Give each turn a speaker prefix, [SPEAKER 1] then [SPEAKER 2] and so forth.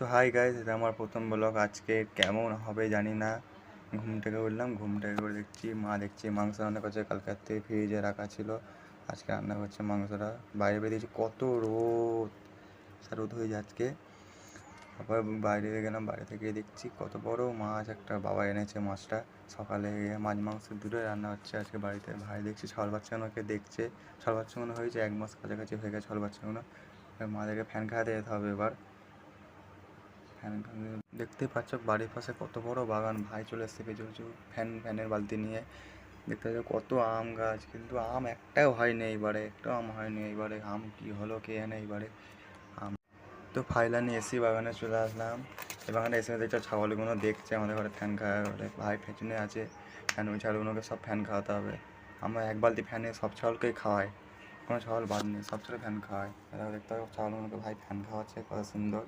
[SPEAKER 1] তো hi guys, এটা আমার প্রথম ব্লগ। আজকে কেমন হবে জানি না। ঘুম থেকে উঠলাম, ঘুম থেকে করে দেখছি মাংস রান্না করছে। কালকার থেকে ফ্রিজে রাখা ছিল, আজকে রান্না করছে মাংসটা। বাইরে বেরিয়েছি, কত রোদ, রোদ হয়ে যায় আজকে। তারপর বাইরে গেলাম, বাইরে থেকে দেখছি কত বড় মাছ একটা বাবা এনেছে। মাছটা সকালে মাছ মাংস দুটোই রান্না হচ্ছে আজকে বাড়িতে। ভাই দেখছি ছাগল বাচ্চাগুলোকে দেখছে। ছাগল বাচ্চাগুলো হয়েছে 1 মাস কাছাকাছি হয়ে গেছে ছাগল বাচ্চাগুলো। মাদেরকে ফ্যান খাওয়াতে যেতে হবে এবার। ফ্যান দেখতেই পাচ্ছ বাড়ির পাশে কত বড় বাগান। ভাই চলে এসছে কিছু কিছু ফ্যানের বালতি নিয়ে। দেখতে পাচ্ছ কত আম গাছ, কিন্তু আম একটাও হয়নি এইবারে, একটাও আম হয়নি এইবারে। আম কি হলো কে জানে এইবারে আম। তো ফাইনালি এসি বাগানে চলে আসলাম। এই বাগানে এসে দেখছো ছাগলগুলো দেখছে আমাদের ঘরে ফ্যান খাওয়া বলে। ভাই পেছনে আছে ফ্যান, ওই ছাগলগুলোকে সব ফ্যান খাওয়াতে হবে। আমরা এক বালতি ফ্যানে সব ছাগলকেই খাওয়াই, কোনো ছাগল বাদ নেই, সব ছাগল ফ্যান খাওয়াই। এরা দেখতে হবে ছাগলগুলোকে ভাই ফ্যান খাওয়াচ্ছে, কত সুন্দর।